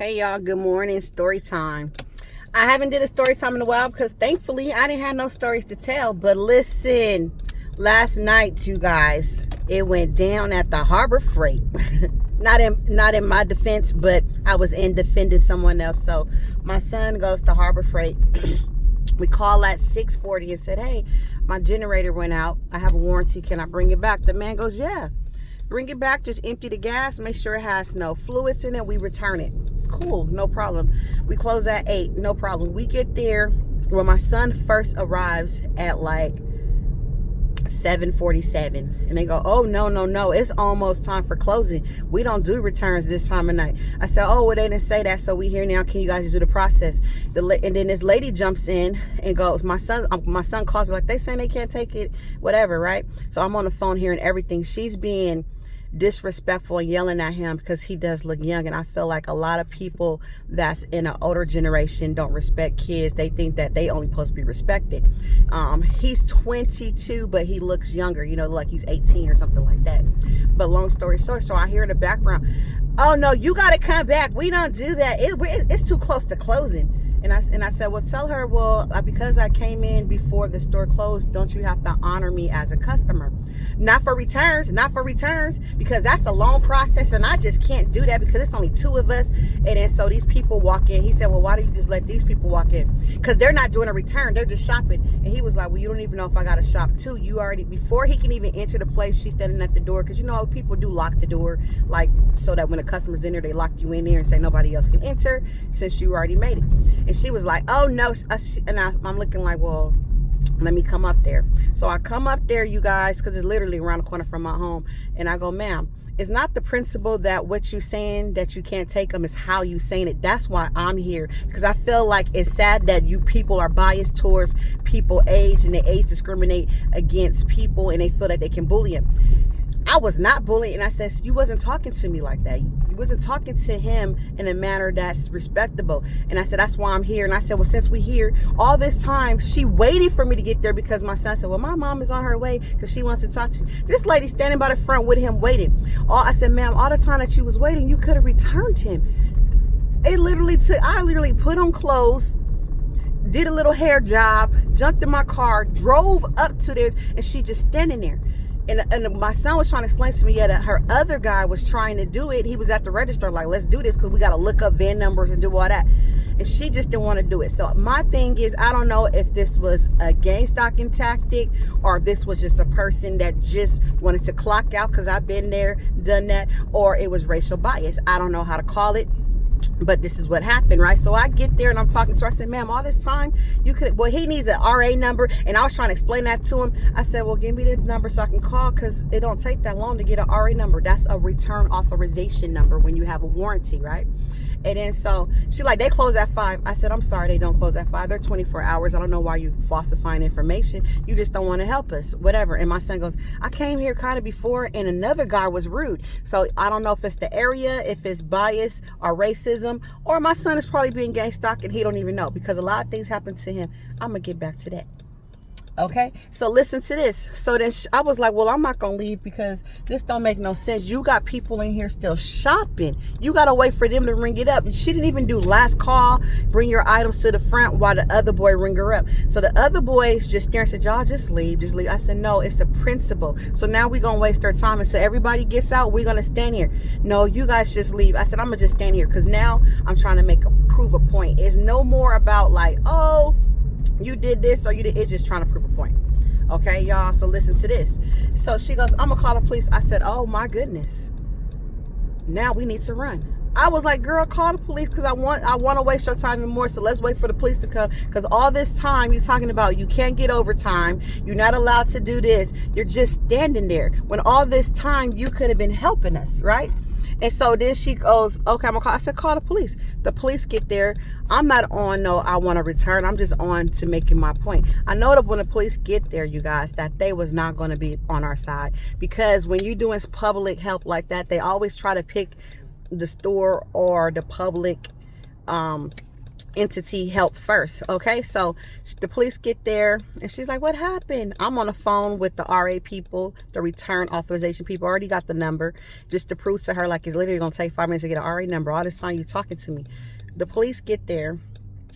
Hey y'all, good morning. Story time. I haven't did a story time in a while because thankfully I didn't have no stories to tell. But listen, last night, you guys, it went down at the Harbor Freight. not in my defense, but I was in defending someone else. So my son goes to Harbor Freight. We call at 6:40 and said, hey, my generator went out. I have a warranty. Can I bring it back? The man goes, yeah. Bring it back, just empty the gas, make sure it has no fluids in it, we return it. Cool, no problem. We close at 8, no problem. We get there when my son first arrives at like 7:47, and they go, oh no, it's almost time for closing. We don't do returns this time of night. I said, oh well, they didn't say that, so we here now, can you guys do the process? And then this lady jumps in and goes, my son calls me like, they saying they can't take it, whatever, right? So I'm on the phone hearing everything. She's being disrespectful and yelling at him because he does look young, and I feel like a lot of people that's in an older generation don't respect kids. They think that they only supposed to be respected. He's 22, but he looks younger, like he's 18 or something like that. But long story short, so I hear in the background, oh no, you got to come back, we don't do that, it's too close to closing. And I said, well, tell her, well, because I came in before the store closed, don't you have to honor me as a customer? Not for returns, because that's a long process, and I just can't do that because it's only 2 of us. And then so these people walk in. He said, well, why do you just let these people walk in? Because they're not doing a return, they're just shopping. And he was like, well, you don't even know if I got to shop too. You already, before he can even enter the place, she's standing at the door, because people do lock the door, like so that when a customer's in there, they lock you in there and say nobody else can enter since you already made it. And she was like, oh no. And I'm looking like, well, let me come up there. So I come up there, you guys, because it's literally around the corner from my home. And I go, ma'am, it's not the principle that what you saying that you can't take them, is how you saying it. That's why I'm here, because I feel like it's sad that you people are biased towards people age, and they age discriminate against people, and they feel that they can bully them. I was not bullying, and I said, you wasn't talking to me like that. You wasn't talking to him in a manner that's respectable. And I said, that's why I'm here. And I said, well, since we here all this time, she waited for me to get there, because my son said, well, my mom is on her way because she wants to talk to you. This lady standing by the front with him waiting. I said, ma'am, all the time that she was waiting, you could have returned him. I literally put on clothes, did a little hair job, jumped in my car, drove up to there, and she just standing there. And my son was trying to explain to me, yeah, that her other guy was trying to do it. He was at the register like, let's do this because we got to look up VIN numbers and do all that. And she just didn't want to do it. So my thing is, I don't know if this was a gang stalking tactic, or if this was just a person that just wanted to clock out, because I've been there, done that, or it was racial bias. I don't know how to call it. But this is what happened, right? So I get there and I'm talking to her. I said, ma'am, all this time you could, well, he needs an RA number. And I was trying to explain that to him. I said, well, give me the number so I can call, because it don't take that long to get an RA number. That's a return authorization number when you have a warranty, right? And then so she like, they close at 5. I said, I'm sorry, they don't close at 5. They're 24 hours. I don't know why you falsifying information. You just don't want to help us, whatever. And my son goes, I came here kind of before, and another guy was rude. So I don't know if it's the area, if it's bias or racism, or my son is probably being gang stalked and he don't even know, because a lot of things happen to him. I'm going to get back to that. Okay, so listen to this. So then I was like, well, I'm not gonna leave because this don't make no sense. You got people in here still shopping. You gotta wait for them to ring it up. She didn't even do last call, bring your items to the front, while the other boy ring her up. So the other boys just staring and said, y'all just leave. I said, no, it's a principle. So now we gonna waste our time until everybody gets out. We're gonna stand here. No, you guys just leave. I said, I'm gonna just stand here, because now I'm trying to prove a point. It's no more about like, oh, you did this or you did. It's just trying to prove a point. Okay, y'all, so listen to this. So she goes, I'm gonna call the police. I said, oh my goodness, now we need to run. I was like, girl, call the police, because I want to waste your time anymore. So let's wait for the police to come, because all this time you're talking about you can't get overtime, you're not allowed to do this, you're just standing there, when all this time you could have been helping us, right? And so then she goes, okay, I'm gonna call. I said, call the police. The police get there. I'm not on no, I want to return. I'm just on to making my point. I know that when the police get there, you guys, that they was not going to be on our side, because when you're doing public help like that, they always try to pick the store or the public entity help first. Okay, so the police get there and she's like, what happened? I'm on the phone with the RA people, the return authorization people. Already got the number, just to prove to her like it's literally gonna take 5 minutes to get an RA number. All this time you talking to me. The police get there.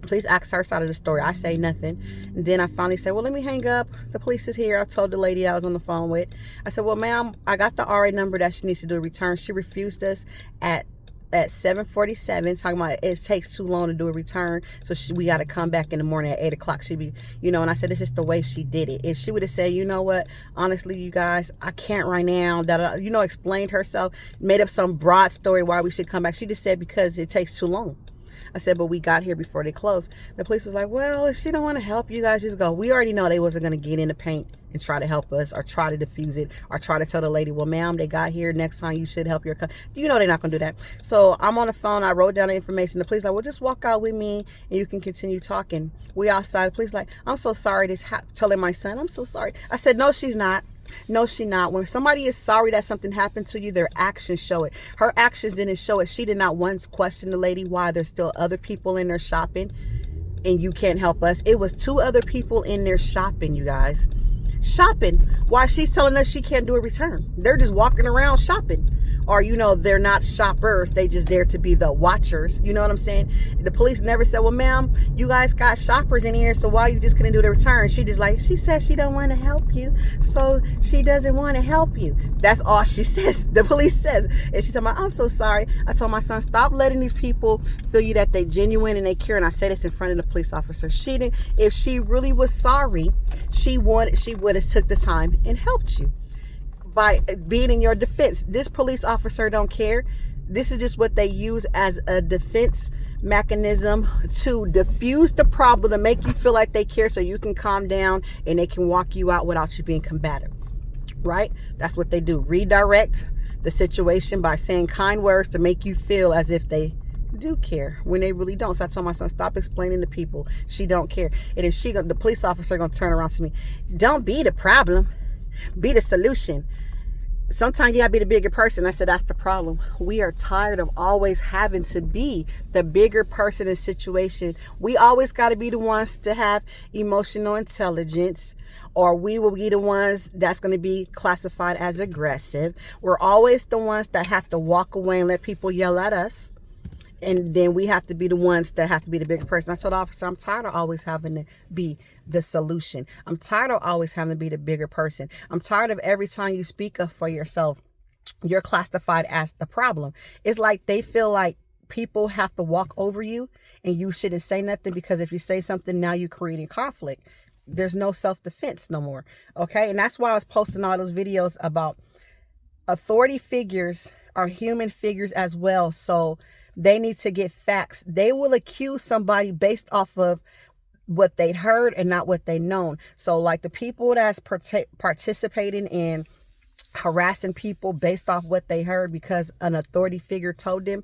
Police ask her side of the story. I say nothing. And then I finally say, well, let me hang up. The police is here. I told the lady I was on the phone with. I said, well, ma'am, I got the RA number that she needs to do a return. She refused us at 7:47, talking about it takes too long to do a return, so we got to come back in the morning at 8 o'clock. She be, and I said, it's just the way she did it. If she would have said, you know what, honestly, you guys, I can't right now, that explained herself, made up some broad story why we should come back. She just said because it takes too long. I said, but we got here before they closed. The police was like, well, if she don't want to help, you guys just go. We already know they wasn't going to get in the paint and try to help us or try to diffuse it or try to tell the lady, well, ma'am, they got here. Next time you should help your they're not going to do that. So I'm on the phone. I wrote down the information. The police like, well, just walk out with me and you can continue talking. We outside. The police like, I'm so sorry telling my son, I'm so sorry. I said, no, she's not. No, she not. When somebody is sorry that something happened to you, their actions show it. Her actions didn't show it. She did not once question the lady why there's still other people in there shopping and you can't help us. It was 2 other people in there shopping, you guys. Shopping while she's telling us she can't do a return. They're just walking around shopping. Or, they're not shoppers. They just there to be the watchers. You know what I'm saying? The police never said, well, ma'am, you guys got shoppers in here, so why you just couldn't do the return? She said she don't want to help you, so she doesn't want to help you. That's all she says. The police says. And she's talking about, I'm so sorry. I told my son, stop letting these people feel you that they genuine and they care. And I said this in front of the police officer. If she really was sorry, she would have took the time and helped you. By being in your defense. This police officer don't care. This is just what they use as a defense mechanism to diffuse the problem, to make you feel like they care so you can calm down and they can walk you out without you being combative. Right? That's what they do. Redirect the situation by saying kind words to make you feel as if they do care when they really don't. So I told my son, stop explaining to people she don't care. And then the police officer gonna turn around to me. Don't be the problem. Be the solution. Sometimes you gotta be the bigger person. I said, that's the problem. We are tired of always having to be the bigger person in situation. We always got to be the ones to have emotional intelligence, or we will be the ones that's going to be classified as aggressive. We're always the ones that have to walk away and let people yell at us. And then we have to be the ones that have to be the bigger person. I told the officer, I'm tired of always having to be the solution. I'm tired of always having to be the bigger person. I'm tired of every time you speak up for yourself, you're classified as the problem. It's like they feel like people have to walk over you and you shouldn't say nothing, because if you say something, now you're creating conflict. There's no self-defense no more. Okay. And that's why I was posting all those videos about authority figures are human figures as well. So they need to get facts. They will accuse somebody based off of what they'd heard and not what they known. So like the people that's participating in harassing people based off what they heard because an authority figure told them,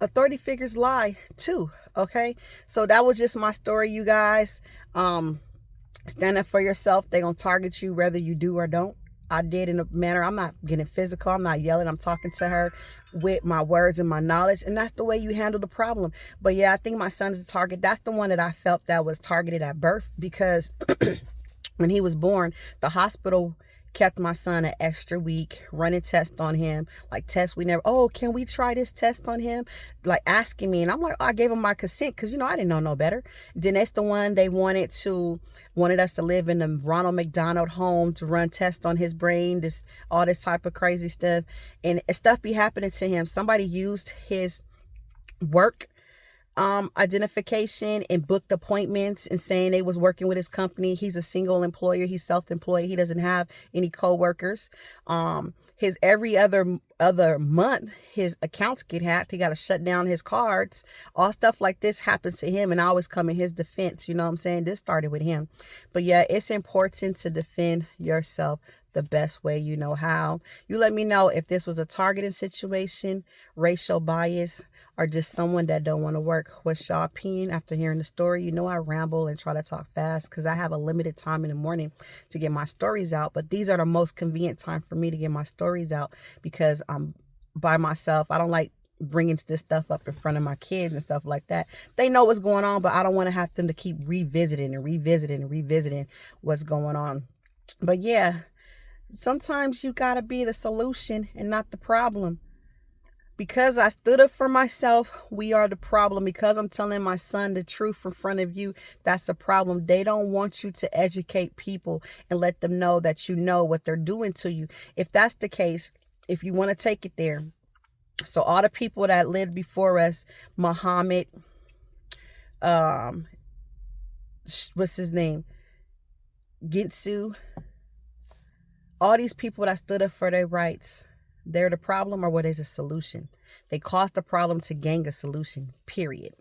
authority figures lie too. Okay. So that was just my story, you guys. Stand up for yourself. They're going to target you whether you do or don't. I did in a manner, I'm not getting physical. I'm not yelling. I'm talking to her with my words and my knowledge. And that's the way you handle the problem. But yeah, I think my son's the target. That's the one that I felt that was targeted at birth, because when he was born, the hospital kept my son an extra week, running tests on him, like tests we never, oh, can we try this test on him? Like asking me. And I'm like, I gave him my consent because, I didn't know no better. Then that's the one they wanted us to live in the Ronald McDonald home to run tests on his brain, all this type of crazy stuff. And stuff be happening to him. Somebody used his work identification and booked appointments and saying they was working with his company. He's a single employer. He's self-employed. He doesn't have any co-workers. His every other month, his accounts get hacked. He got to shut down his cards. All stuff like this happens to him. And I always come in his defense. You know what I'm saying? This started with him. But yeah, it's important to defend yourself the best way you know how. You let me know if this was a targeting situation, racial bias, or just someone that don't want to work. What's your opinion after hearing the story? I ramble and try to talk fast because I have a limited time in the morning to get my stories out. But these are the most convenient time for me to get my stories out because I'm by myself. I don't like bringing this stuff up in front of my kids and stuff like that. They know what's going on, but I don't want to have them to keep revisiting and revisiting and revisiting what's going on. But yeah, sometimes you gotta be the solution and not the problem. Because I stood up for myself, we are the problem. Because I'm telling my son the truth in front of you, that's the problem. They don't want you to educate people and let them know that you know what they're doing to you. If that's the case, if you want to take it there. So all the people that lived before us, Muhammad, what's his name? Gitsu, all these people that stood up for their rights, they're the problem, or what is a solution? They caused the problem to gain a solution, period.